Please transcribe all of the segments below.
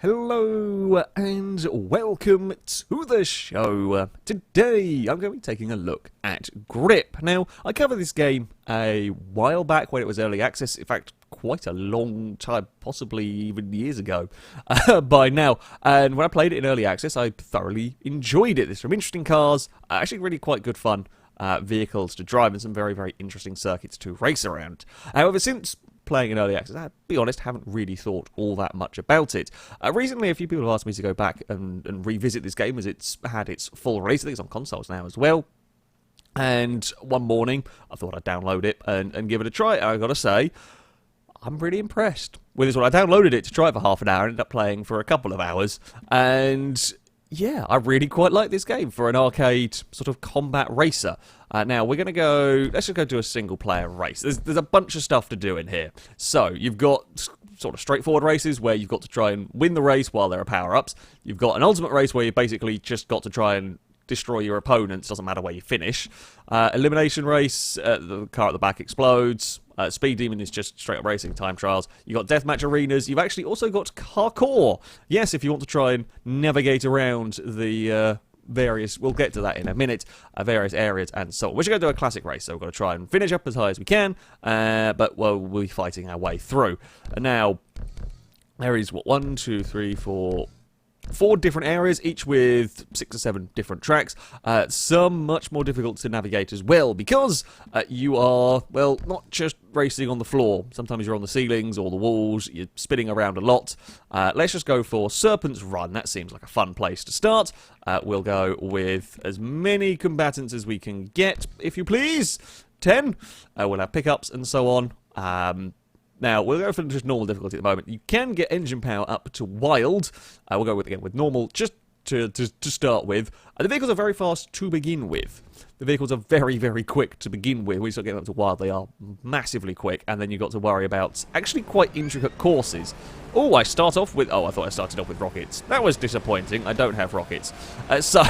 Hello and welcome to the show. Today I'm going to be taking a look at Grip. Now, I covered this game a while back when it was early access, in fact quite a long time, possibly even years ago by now, and when I played it in early access I thoroughly enjoyed it. There's some interesting cars, actually really quite good fun vehicles to drive and some very, very interesting circuits to race around. However, since playing in early access, I'll be honest, haven't really thought all that much about it. Recently, a few people have asked me to go back and revisit this game as it's had its full release. I think it's on consoles now as well. And one morning, I thought I'd download it and give it a try. And I've got to say, I'm really impressed with this one. I downloaded it to try it for half an hour, ended up playing for a couple of hours, and yeah, I really quite like this game for an arcade sort of combat racer. Now, we're going to go, let's just go do a single player race. There's a bunch of stuff to do in here. So, you've got sort of straightforward races where you've got to try and win the race while there are power-ups. You've got an ultimate race where you basically just got to try and destroy your opponents, doesn't matter where you finish. Elimination race, the car at the back explodes. Speed Demon is just straight up racing, time trials. You've got deathmatch arenas. You've actually also got Carkour. Yes, if you want to try and navigate around the various, we'll get to that in a minute, various areas and so on. We're just going to do a classic race, so we've got to try and finish up as high as we can, but we'll be fighting our way through. And now, there is, what, 1, 2, 3, 4... 4 different areas, each with 6 or 7 different tracks. Some much more difficult to navigate as well, because you are, well, not just racing on the floor. Sometimes you're on the ceilings or the walls, you're spinning around a lot. Let's just go for Serpent's Run. That seems like a fun place to start. We'll go with as many combatants as we can get, if you please. 10. We'll have pickups and so on. Now, we'll go for just normal difficulty at the moment. You can get engine power up to wild. We'll go with, again, with normal, just to start with. The vehicles are very fast to begin with. The vehicles are very, very quick to begin with. When you start getting up to wild, they are massively quick. And then you've got to worry about actually quite intricate courses. Oh, I start off with... Oh, I thought I started off with rockets. That was disappointing. I don't have rockets. So,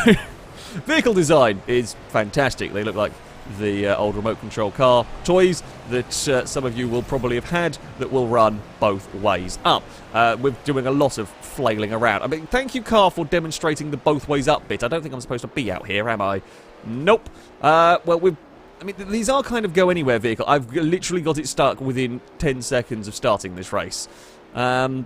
vehicle design is fantastic. They look like the old remote control car toys that some of you will probably have had that will run both ways up. We're doing a lot of flailing around. I mean, thank you, car, for demonstrating the both ways up bit. I don't think I'm supposed to be out here, am I? Nope. Well, I mean, these are kind of go-anywhere vehicle. I've literally got it stuck within 10 seconds of starting this race. Can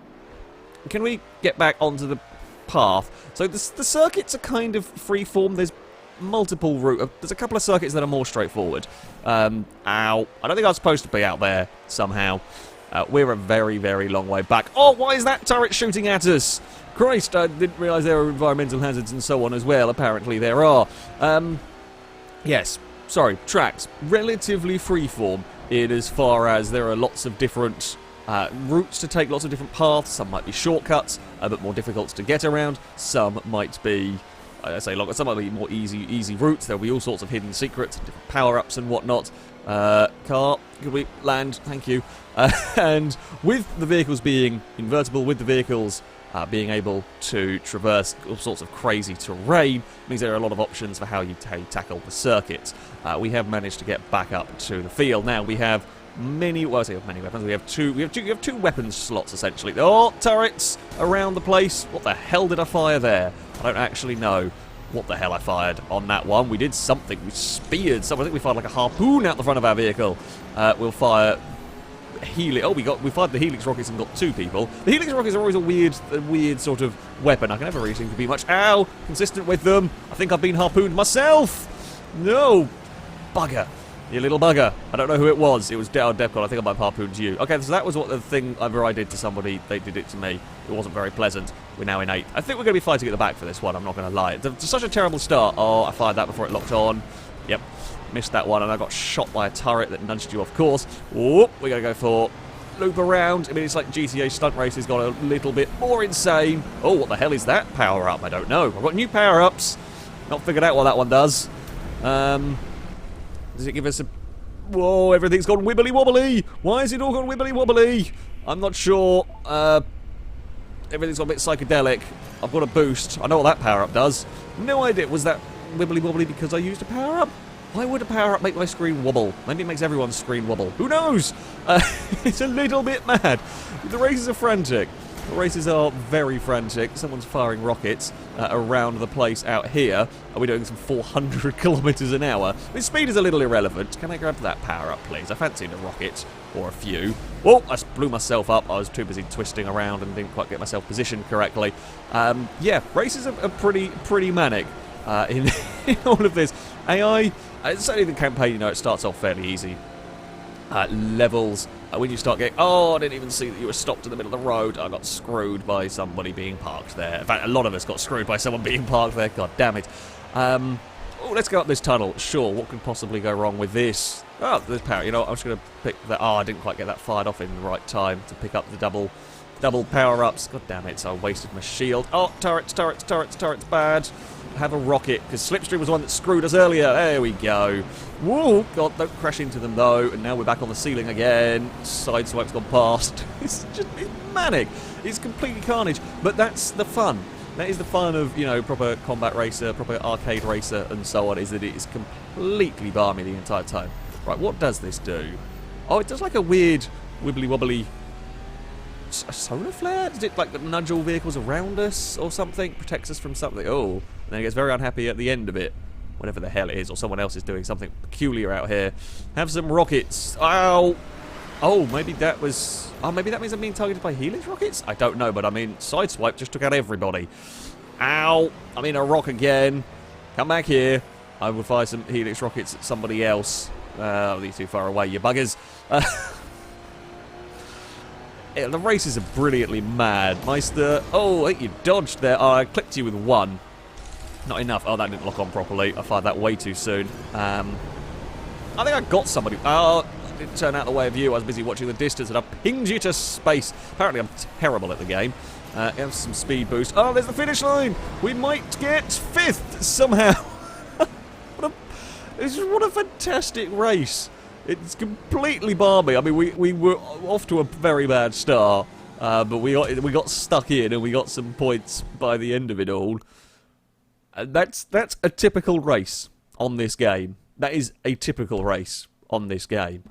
we get back onto the path? So the circuits are kind of free-form. There's multiple route. There's a couple of circuits that are more straightforward. Ow. I don't think I was supposed to be out there somehow. We're a very, very long way back. Oh, why is that turret shooting at us? Christ, I didn't realise there were environmental hazards and so on as well. Apparently there are. Yes, sorry, tracks. Relatively freeform in as far as there are lots of different routes to take, lots of different paths. Some might be shortcuts, but more difficult to get around. Some might be... I say longer, some might be more easy routes. There'll be all sorts of hidden secrets, different power-ups and whatnot. Car, could we land? Thank you. And with the vehicles being invertible, with the vehicles being able to traverse all sorts of crazy terrain, means there are a lot of options for how you tackle the circuits. We have managed to get back up to the field. Now we have many, well, I say many weapons. We have two weapons slots essentially. Oh, turrets around the place. What the hell did I fire there? I don't actually know what the hell I fired on that one. We did something. We speared something. I think we fired like a harpoon out the front of our vehicle. We'll fire helix. Oh, we fired the helix rockets and got 2 people. The helix rockets are always a weird sort of weapon. I can never really seem to be much, ow, consistent with them. I think I've been harpooned myself. No, bugger. You little bugger. I don't know who it was. It was Dow Depcon. I think I might have harpooned you. Okay, so that was what the thing either I did to somebody, they did it to me. It wasn't very pleasant. We're now in 8. I think we're going to be fighting at the back for this one, I'm not going to lie. It's such a terrible start. Oh, I fired that before it locked on. Yep, missed that one, and I got shot by a turret that nudged you off course. Whoop, we're going to go for loop around. I mean, it's like GTA Stunt Race has got a little bit more insane. Oh, what the hell is that power-up? I don't know. I've got new power-ups. Not figured out what that one does. Does it give us a... Whoa, everything's gone wibbly-wobbly! Why has it all gone wibbly-wobbly? I'm not sure. Everything's gone a bit psychedelic. I've got a boost. I know what that power-up does. No idea. Was that wibbly-wobbly because I used a power-up? Why would a power-up make my screen wobble? Maybe it makes everyone's screen wobble. Who knows? It's a little bit mad. The races are frantic. The races are very frantic. Someone's firing rockets around the place out here. Are we doing some 400 kilometers an hour? I mean, speed is a little irrelevant. Can I grab that power up, please? I fancied a rocket or a few. Oh, I just blew myself up. I was too busy twisting around and didn't quite get myself positioned correctly. Yeah, races are pretty manic in all of this. AI, certainly the campaign, you know, it starts off fairly easy. Levels, when you start getting... Oh, I didn't even see that you were stopped in the middle of the road. I got screwed by somebody being parked there. In fact, a lot of us got screwed by someone being parked there. God damn it. Oh, let's go up this tunnel. Sure, what could possibly go wrong with this? Oh, there's power. You know what, I'm just going to pick that... Oh, I didn't quite get that fired off in the right time to pick up the double power-ups. God damn it, so I wasted my shield. Oh, turrets, bad. Have a rocket, because Slipstream was the one that screwed us earlier. There we go. Whoa, God, don't crash into them, though. And now we're back on the ceiling again. Sideswipe's gone past. It's manic. It's completely carnage. But that's the fun. That is the fun of, you know, proper combat racer, proper arcade racer, and so on, is that it is completely balmy the entire time. Right, what does this do? Oh, it does like a weird wibbly-wobbly... A solar flare? Does it like nudge all vehicles around us or something? Protects us from something? Oh, and then it gets very unhappy at the end of it. Whatever the hell it is, or someone else is doing something peculiar out here. Have some rockets. Ow! Oh, maybe that was... Oh, maybe that means I'm being targeted by Helix rockets? I don't know, but I mean, Sideswipe just took out everybody. Ow! I'm in a rock again. Come back here. I will fire some Helix rockets at somebody else. Oh, these too far away, you buggers. Yeah, the races are brilliantly mad. Meister. Oh, I think you dodged there. Oh, I clipped you with one. Not enough. Oh, that didn't lock on properly. I fired that way too soon. I think I got somebody. Oh, I didn't turn out the way of you. I was busy watching the distance and I pinged you to space. Apparently, I'm terrible at the game. Have some speed boost. Oh, there's the finish line. We might get 5th somehow. What a fantastic race. It's completely balmy. I mean, we were off to a very bad start, but we got stuck in and we got some points by the end of it all. That's a typical race on this game. That is a typical race on this game.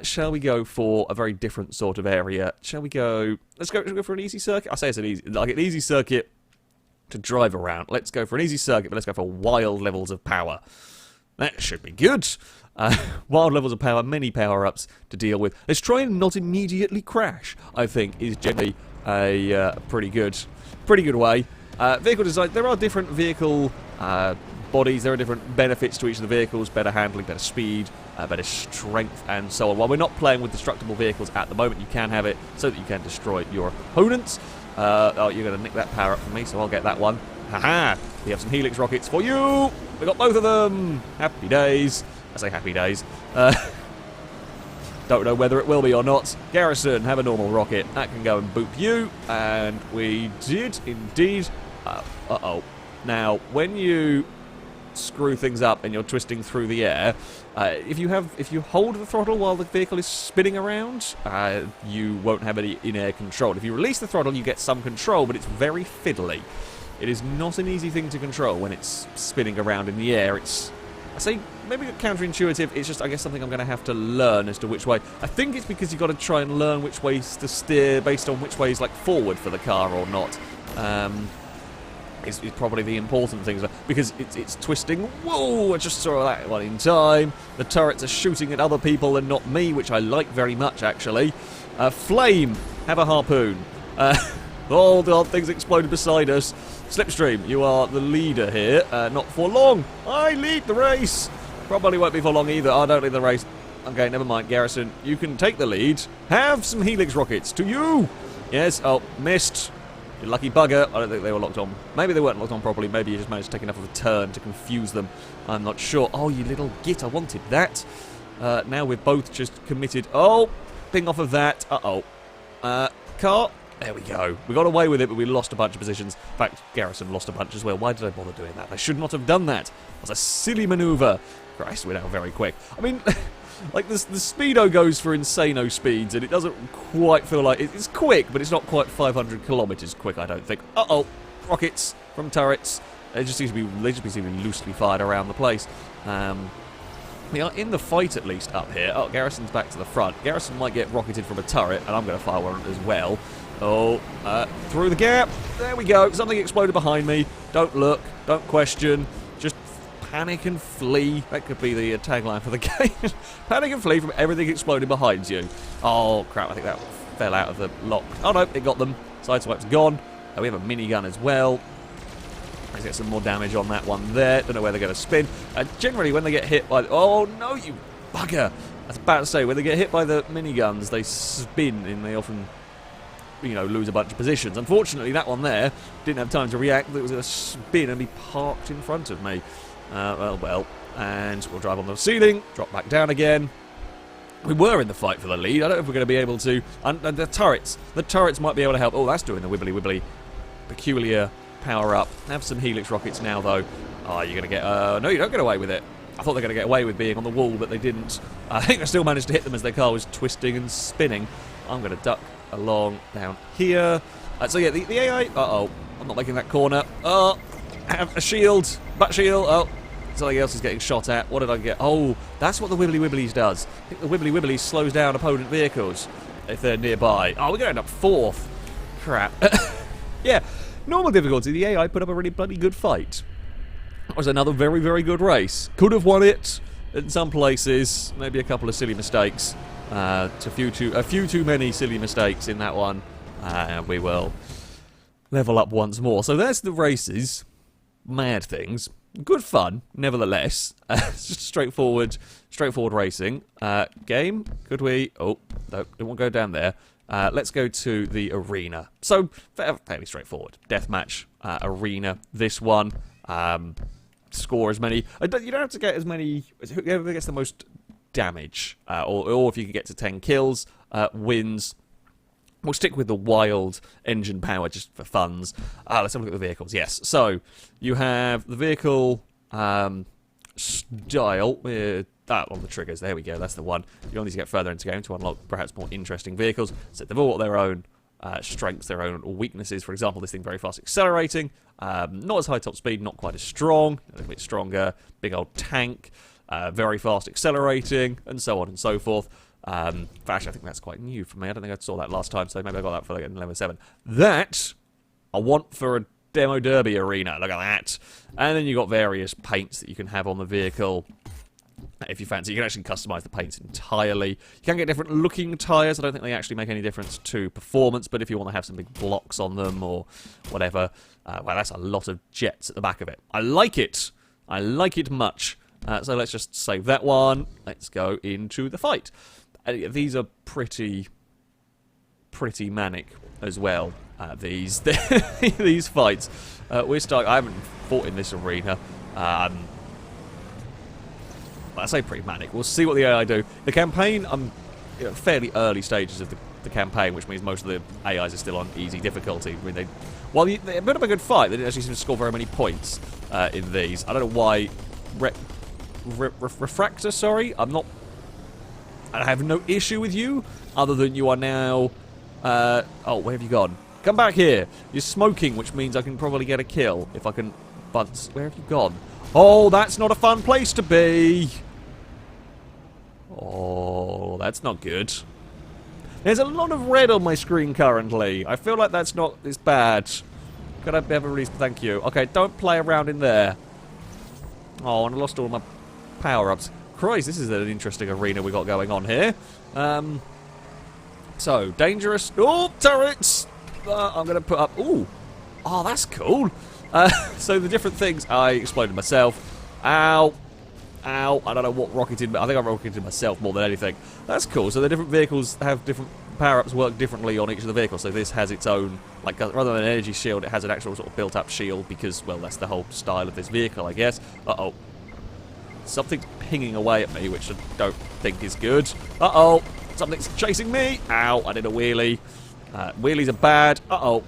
Shall we go for a very different sort of area? Shall we go... Let's go for an easy circuit. I say it's an easy circuit to drive around. Let's go for an easy circuit, but let's go for wild levels of power. That should be good. Wild levels of power, many power-ups to deal with. Let's try and not immediately crash, I think, is generally a pretty good way. Vehicle design, there are different vehicle bodies, there are different benefits to each of the vehicles, better handling, better speed, better strength, and so on. While we're not playing with destructible vehicles at the moment, you can have it so that you can destroy your opponents. Oh, you're going to nick that power-up from me, so I'll get that one. Haha! We have some Helix rockets for you! We got both of them! Happy days. I say happy days. Don't know whether it will be or not. Garrison, have a normal rocket. That can go and boop you. And we did indeed. Uh-oh. Now, when you screw things up and you're twisting through the air, if you hold the throttle while the vehicle is spinning around, you won't have any in-air control. If you release the throttle, you get some control, but it's very fiddly. It is not an easy thing to control when it's spinning around in the air. It's... I say maybe counterintuitive, it's just, I guess, something I'm going to have to learn as to which way. I think it's because you've got to try and learn which ways to steer based on which way is, like, forward for the car or not. Is probably the important thing, because it's twisting. Whoa, I just saw that one in time. The turrets are shooting at other people and not me, which I like very much, actually. Flame, have a harpoon. Oh, the odd things exploded beside us. Slipstream, you are the leader here. Not for long. I lead the race. Probably won't be for long either. I don't lead the race. Okay, never mind. Garrison, you can take the lead. Have some Helix rockets to you. Yes. Oh, missed. You lucky bugger. I don't think they were locked on. Maybe they weren't locked on properly. Maybe you just managed to take enough of a turn to confuse them. I'm not sure. Oh, you little git. I wanted that. Now we're both just committed. Oh, ping off of that. Uh-oh. Car. There we go. We got away with it, but we lost a bunch of positions. In fact, Garrison lost a bunch as well. Why did I bother doing that? I should not have done that. It was a silly manoeuvre. Christ, we're now very quick. I mean, like, the Speedo goes for insano speeds, and it doesn't quite feel like... It's quick, but it's not quite 500 kilometres quick, I don't think. Uh-oh. Rockets from turrets. They just seem to be loosely fired around the place. We are in the fight, at least, up here. Oh, Garrison's back to the front. Garrison might get rocketed from a turret, and I'm going to fire one as well. Oh, through the gap. There we go. Something exploded behind me. Don't look. Don't question. Just panic and flee. That could be the tagline for the game. Panic and flee from everything exploding behind you. Oh, crap. I think that fell out of the lock. Oh, no. It got them. Sideswipe's gone. We have a minigun as well. Let's get some more damage on that one there. Don't know where they're going to spin. Generally, when they get hit by... Oh, no, you bugger. I was about to say, when they get hit by the miniguns, they spin and they often... you know, lose a bunch of positions. Unfortunately, that one there didn't have time to react. It was going to spin and be parked in front of me. Well. And we'll drive on the ceiling, drop back down again. We were in the fight for the lead. I don't know if we're going to be able to... And the turrets might be able to help. Oh, that's doing the wibbly peculiar power-up. Have some Helix rockets now, though. Oh, you're going to get... no, you don't get away with it. I thought they were going to get away with being on the wall, but they didn't. I think I still managed to hit them as their car was twisting and spinning. I'm going to duck along down here. So yeah, the AI... Uh-oh. I'm not making that corner. Oh, have a shield. Butt shield. Oh, something else is getting shot at. What did I get? Oh, that's what the Wibbly Wibblies does. I think the Wibbly Wibblies slows down opponent vehicles if they're nearby. Oh, we're going to end up fourth. Crap. Yeah, normal difficulty. The AI put up a really bloody good fight. That was another very, very good race. Could have won it in some places. Maybe a couple of silly mistakes. A few too many silly mistakes in that one. And we will level up once more. So there's the races. Mad things. Good fun, nevertheless. It's just straightforward racing. Game. Could we... Oh, no, don't want to go down there. Let's go to the arena. So, fairly straightforward. Deathmatch, arena. This one. Score as many... you don't have to get as many... Whoever gets the most damage, or if you can get to 10 kills, wins. We'll stick with the wild engine power just for funds. Let's have a look at the vehicles. Yes, so you have the vehicle style with that on the triggers. There we go, that's the one. You only need to get further into the game to unlock perhaps more interesting vehicles. So they've all got their own strengths, their own weaknesses. For example, this thing very fast accelerating, not as high top speed, not quite as strong, a little bit stronger, big old tank, very fast accelerating, and so on and so forth. Actually, I think that's quite new for me. I don't think I saw that last time, so maybe I got that for like level 7. That I want for a demo derby arena. Look at that. And then you got various paints that you can have on the vehicle. If you fancy, you can actually customize the paints entirely. You can get different looking tyres. I don't think they actually make any difference to performance, but if you want to have some big blocks on them or whatever, well, that's a lot of jets at the back of it. I like it. I like it much. So let's just save that one. Let's go into the fight. These are pretty manic as well. These fights. We're stuck. I haven't fought in this arena. I say pretty manic. We'll see what the AI do. The campaign, I'm fairly early stages of the campaign, which means most of the AIs are still on easy difficulty. I mean, while they put up a good fight, they didn't actually seem to score very many points in these. I don't know why. Refractor, sorry, I have no issue with you, other than you are now... oh, where have you gone? Come back here. You're smoking, which means I can probably get a kill if I can... But where have you gone? Oh, that's not a fun place to be. Oh, that's not good. There's a lot of red on my screen currently. I feel like that's not as bad. Could I have a release? Thank you. Okay, don't play around in there. Oh, and I lost all my power-ups. Christ, this is an interesting arena we got going on here. So, dangerous. Oh, turrets! I'm going to put up... Ooh. Oh, that's cool. So, the different things... I exploded myself. Ow. Ow. I don't know what rocketed... I think I rocketed myself more than anything. That's cool. So, the different vehicles have different... Power-ups work differently on each of the vehicles. So, this has its own... Like, rather than an energy shield, it has an actual sort of built-up shield because, well, that's the whole style of this vehicle, I guess. Uh-oh. Something's pinging away at me, which I don't think is good. Uh-oh. Something's chasing me. Ow. I did a wheelie. Wheelies are bad. Uh-oh.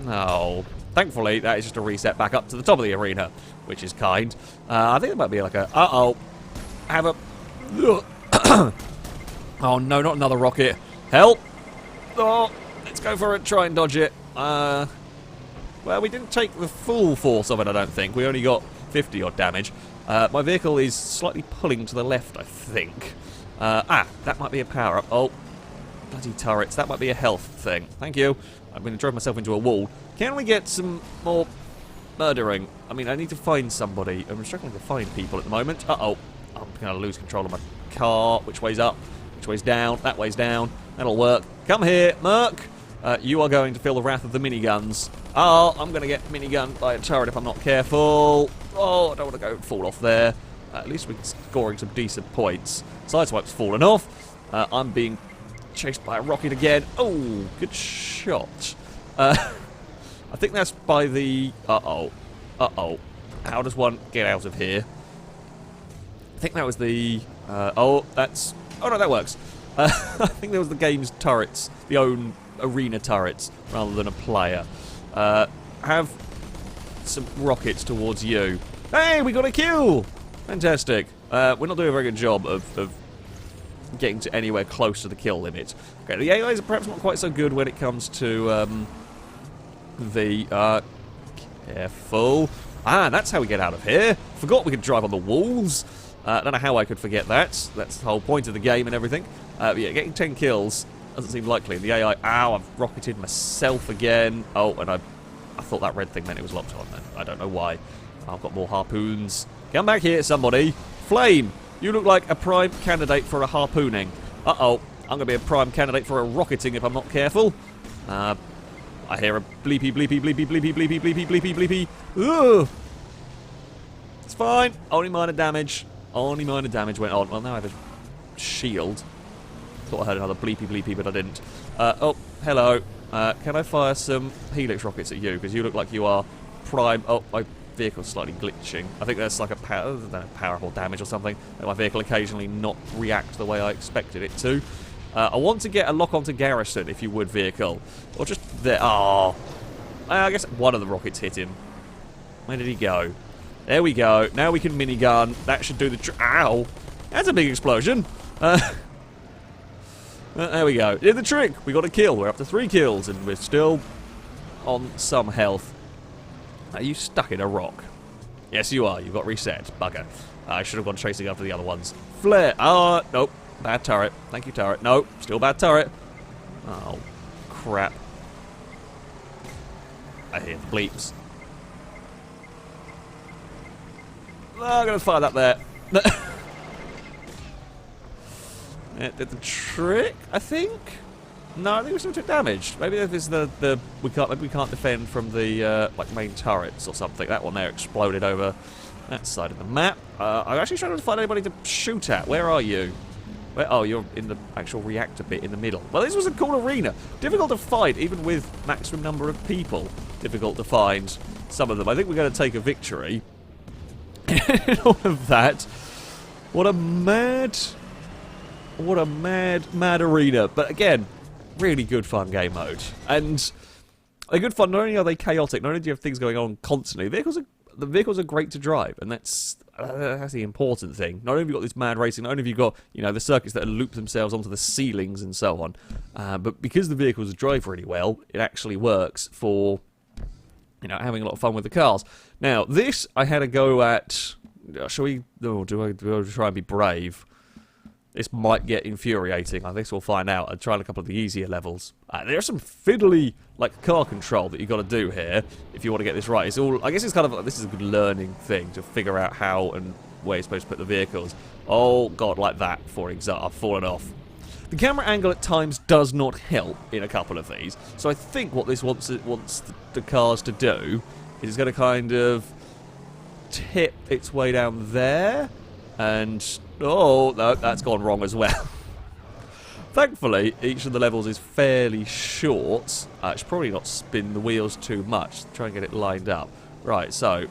No. Thankfully, that is just a reset back up to the top of the arena, which is kind. I think it might be like a... Uh-oh. Have a... Oh, no, not another rocket. Help. Oh, let's go for it. Try and dodge it. Well, we didn't take the full force of it, I don't think. We only got 50-odd damage. My vehicle is slightly pulling to the left, I think. That might be a power-up. Oh. bloody turrets. That might be a health thing. Thank you. I'm going to drive myself into a wall. Can we get some more murdering? I mean, I need to find somebody. I'm struggling to find people at the moment. Uh-oh. I'm going to lose control of my car. Which way's up? Which way's down? That way's down. That'll work. Come here, Merc. You are going to feel the wrath of the miniguns. Oh, I'm going to get minigunned by a turret if I'm not careful. Oh, I don't want to go fall off there. At least we're scoring some decent points. Sideswipe's fallen off. I'm being chased by a rocket again. Oh, good shot. I think that's by the... Uh-oh. Uh-oh. How does one get out of here? I think that was the... oh, that's... Oh, no, that works. I think that was the game's turrets. The own arena turrets, rather than a player. Have some rockets towards you. Hey, we got a kill! Fantastic. We're not doing a very good job of getting to anywhere close to the kill limit. Okay, the AIs are perhaps not quite so good when it comes to the... careful. Ah, that's how we get out of here. Forgot we could drive on the walls. I don't know how I could forget that. That's the whole point of the game and everything. But yeah, getting 10 kills doesn't seem likely. The AI... Ow, I've rocketed myself again. Oh, and I thought that red thing meant it was locked on then. I don't know why. I've got more harpoons. Come back here, somebody. Flame, you look like a prime candidate for a harpooning. Uh-oh. I'm going to be a prime candidate for a rocketing if I'm not careful. I hear a bleepy, bleepy, bleepy, bleepy, bleepy, bleepy, bleepy, bleepy. Ugh. It's fine. Only minor damage. Only minor damage went on. Well, now I have a shield. Thought I heard another bleepy, bleepy, but I didn't. Oh, hello. Can I fire some helix rockets at you? Because you look like you are prime... Oh, my vehicle's slightly glitching. I think that's like a powerful damage or something. My vehicle occasionally not react the way I expected it to. I want to get a lock onto Garrison, if you would, vehicle. Or just there. Oh. I guess one of the rockets hit him. Where did he go? There we go. Now we can minigun. That should do the trick. Ow. That's a big explosion. There we go. Did the trick. We got a kill. We're up to 3 kills, and we're still on some health. Are you stuck in a rock? Yes, you are. You've got reset. Bugger. I should have gone chasing after the other ones. Flare. Ah, nope. Bad turret. Thank you, turret. Nope. Still bad turret. Oh, crap. I hear the bleeps. Oh, I'm going to fire that there. It did the trick, I think. No, I think we still took damage. Maybe if it's maybe we can't defend from the like main turrets or something. That one there exploded over that side of the map. I'm actually trying to find anybody to shoot at. Where are you? Where? Oh, you're in the actual reactor bit in the middle. Well, this was a cool arena. Difficult to fight, even with maximum number of people. Difficult to find some of them. I think we're going to take a victory. And all of that. What a mad arena. But again, really good fun game mode. And they're good fun. Not only are they chaotic, not only do you have things going on constantly, the vehicles are great to drive, and that's the important thing. Not only have you got this mad racing, not only have you got, you know, the circuits that loop themselves onto the ceilings and so on, but because the vehicles drive really well, it actually works for, you know, having a lot of fun with the cars. Now, this I had a go at. Shall we? Oh, do I try and be brave? This might get infuriating. I guess we'll find out. I tried a couple of the easier levels. There's some fiddly, like, car control that you've got to do here if you want to get this right. It's all. I guess it's kind of like, this is a good learning thing to figure out how and where you're supposed to put the vehicles. Oh god, like that, for example. I've fallen off. The camera angle at times does not help in a couple of these. So I think what this wants the cars to do is it's going to kind of tip its way down there. And, oh, no, that's gone wrong as well. Thankfully, each of the levels is fairly short. I should probably not spin the wheels too much. Try and get it lined up. Right, so,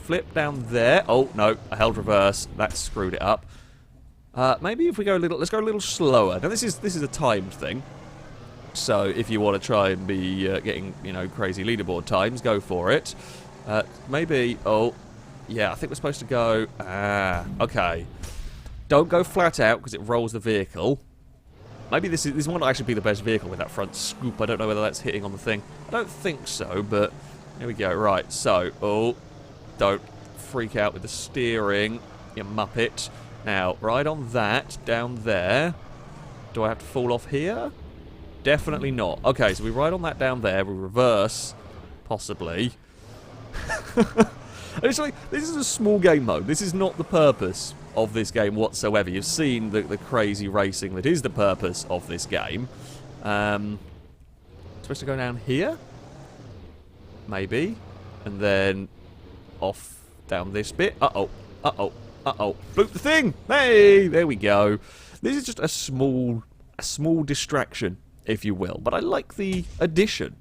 flip down there. Oh, no, I held reverse. That screwed it up. Maybe if we go a little, let's go a little slower. Now, this is a timed thing. So, if you want to try and be getting, you know, crazy leaderboard times, go for it. Maybe, oh... Yeah, I think we're supposed to go... okay. Don't go flat out, because it rolls the vehicle. Maybe this might not actually be the best vehicle with that front scoop. I don't know whether that's hitting on the thing. I don't think so, but... Here we go. Right, so... Oh, don't freak out with the steering, you muppet. Now, right on that, down there. Do I have to fall off here? Definitely not. Okay, so we ride on that down there. We reverse, possibly. Actually, this is a small game mode. This is not the purpose of this game whatsoever. You've seen the crazy racing that is the purpose of this game. Supposed to go down here? Maybe. And then off down this bit. Uh-oh. Uh-oh. Uh-oh. Bloop the thing! Hey! There we go. This is just a small distraction, if you will. But I like the addition.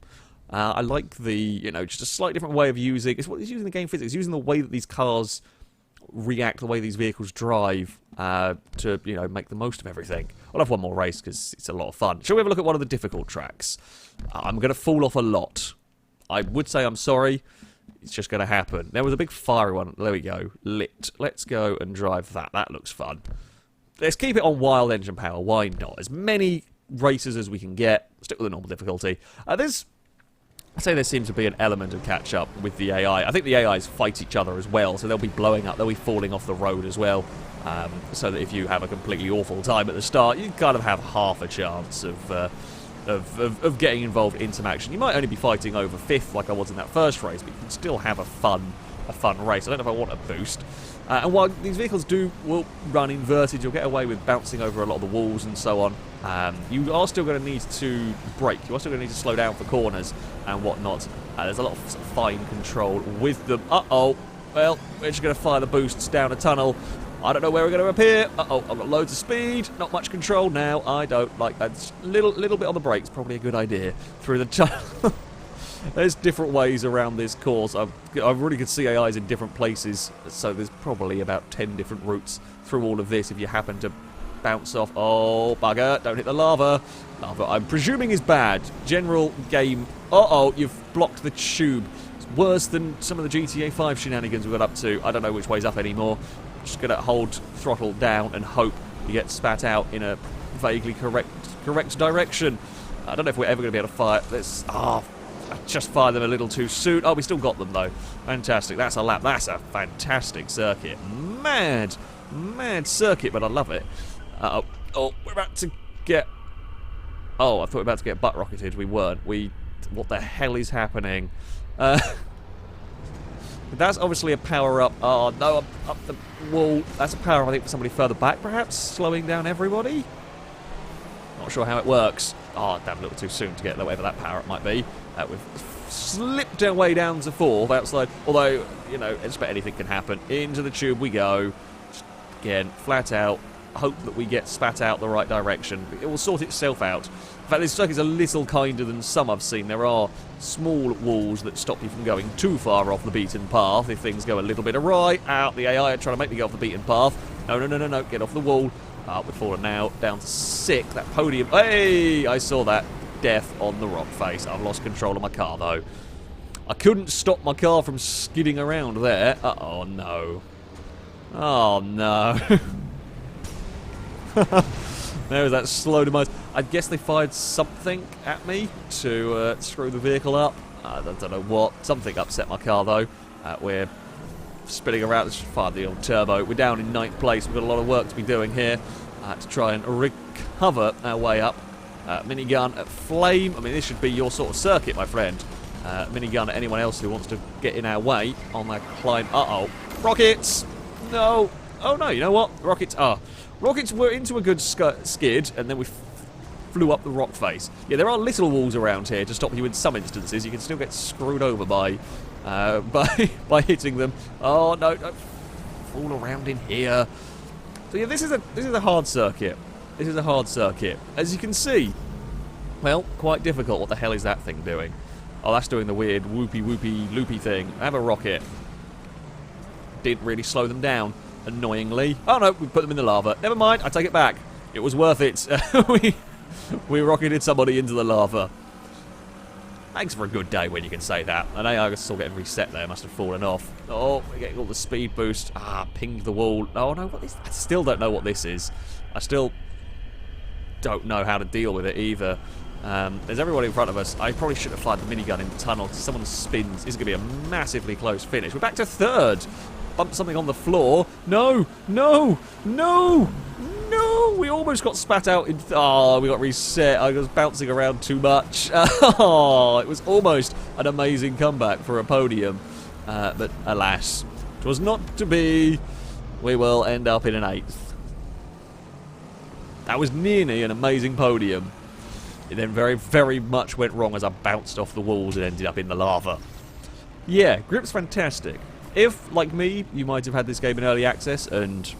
I like the, you know, just a slightly different way of using... It's what it's using the game physics. It's using the way that these cars react, the way these vehicles drive to, you know, make the most of everything. I'll have one more race because it's a lot of fun. Shall we have a look at one of the difficult tracks? I'm going to fall off a lot. I would say I'm sorry. It's just going to happen. There was a big fiery one. There we go. Lit. Let's go and drive that. That looks fun. Let's keep it on wild engine power. Why not? As many races as we can get. Stick with the normal difficulty. I'd say there seems to be an element of catch-up with the AI. I think the AIs fight each other as well, so they'll be blowing up, they'll be falling off the road as well. So that if you have a completely awful time at the start, you kind of have half a chance of getting involved in some action. You might only be fighting over 5th like I was in that first race, but you can still have a fun race. I don't know if I want a boost. And while these vehicles will run inverted, you'll get away with bouncing over a lot of the walls and so on. You are still going to need to brake. You are still going to need to slow down for corners and whatnot. There's a lot of fine control with them. Uh-oh. Well, we're just going to fire the boosts down a tunnel. I don't know where we're going to appear. Uh-oh, I've got loads of speed. Not much control now. I don't like that. Little bit on the brakes. Probably a good idea. Through the tunnel. There's different ways around this course. I really could see AIs in different places, so there's probably about 10 different routes through all of this if you happen to bounce off. Oh, bugger, don't hit the lava. Lava, I'm presuming, is bad. General game. Uh-oh, you've blocked the tube. It's worse than some of the GTA 5 shenanigans we got up to. I don't know which way's up anymore. I'm just going to hold throttle down and hope you get spat out in a vaguely correct direction. I don't know if we're ever going to be able to fire. Let's... I just fired them a little too soon. Oh, we still got them, though. Fantastic. That's a lap. That's a fantastic circuit. Mad circuit, but I love it. Uh-oh. Oh, we're about to get... Oh, I thought we were about to get butt rocketed. We weren't. What the hell is happening? That's obviously a power-up. Oh, no, I'm up the wall. That's a power-up, I think, for somebody further back, perhaps? Slowing down everybody? Not sure how it works. Oh, damn, a little too soon to get whatever that power-up might be. We've slipped our way down to 4th outside. Although, you know, expect anything can happen. Into the tube we go. Just, again, flat out. Hope that we get spat out the right direction. It will sort itself out. In fact, this circuit's a little kinder than some I've seen. There are small walls that stop you from going too far off the beaten path if things go a little bit awry. Out, the AI are trying to make me go off the beaten path. No, get off the wall. We've fallen now down to 6th. That podium. Hey, I saw that. Death on the rock face. I've lost control of my car, though. I couldn't stop my car from skidding around there. Oh, no. Oh, no. There's that slow demise. I guess they fired something at me to screw the vehicle up. I don't know what. Something upset my car, though. We're spinning around. Let's just fire the old turbo. We're down in 9th place. We've got a lot of work to be doing here to try and recover our way up. Minigun at flame. I mean, this should be your sort of circuit, my friend. Minigun at anyone else who wants to get in our way on that climb. Uh-oh. Rockets! No. Oh, no, you know what? Rockets were into a good skid, and then we flew up the rock face. Yeah, there are little walls around here to stop you in some instances. You can still get screwed over by hitting them. Oh, no. Fall around in here. So, yeah, this is a hard circuit. This is a hard circuit. As you can see, well, quite difficult. What the hell is that thing doing? Oh, that's doing the weird whoopy loopy thing. I have a rocket. Didn't really slow them down, annoyingly. Oh no, we put them in the lava. Never mind, I take it back. It was worth it. we rocketed somebody into the lava. Thanks for a good day when you can say that. And I was still getting reset there. Must have fallen off. Oh, we're getting all the speed boost. Pinged the wall. Oh no, what is? I still don't know what this is. I still don't know how to deal with it either. There's everyone in front of us. I probably should have fired the minigun in the tunnel because someone spins. This is going to be a massively close finish. We're back to 3rd. Bumped something on the floor. No! we almost got spat out in... Oh, we got reset. I was bouncing around too much. Oh, it was almost an amazing comeback for a podium. But alas, it was not to be. We will end up in an 8th. That was nearly an amazing podium. It then very, very much went wrong as I bounced off the walls and ended up in the lava. Yeah, Grip's fantastic. If, like me, you might have had this game in early access and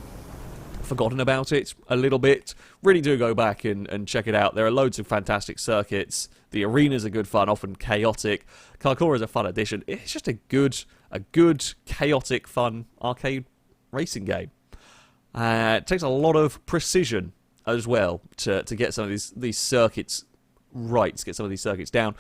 forgotten about it a little bit, really do go back and check it out. There are loads of fantastic circuits. The arenas are good fun, often chaotic. Carkour is a fun addition. It's just a good, chaotic, fun arcade racing game. It takes a lot of precision as well to get some of these circuits right, to get some of these circuits down.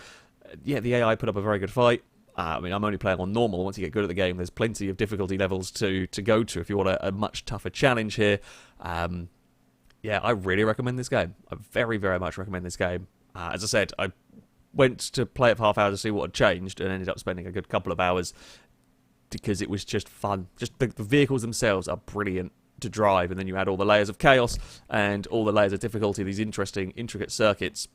Yeah, the AI put up a very good fight. I mean, I'm only playing on normal. Once you get good at the game, there's plenty of difficulty levels to go to if you want a much tougher challenge here. Yeah, I really recommend this game. I very, very much recommend this game. As I said, I went to play it for half an hour to see what had changed and ended up spending a good couple of hours because it was just fun. Just the vehicles themselves are brilliant to drive, and then you add all the layers of chaos and all the layers of difficulty, these interesting, intricate circuits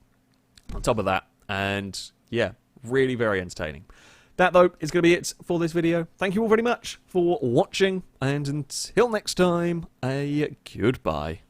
on top of that. And yeah, really very entertaining. That, though, is going to be it for this video. Thank you all very much for watching, and until next time, a goodbye.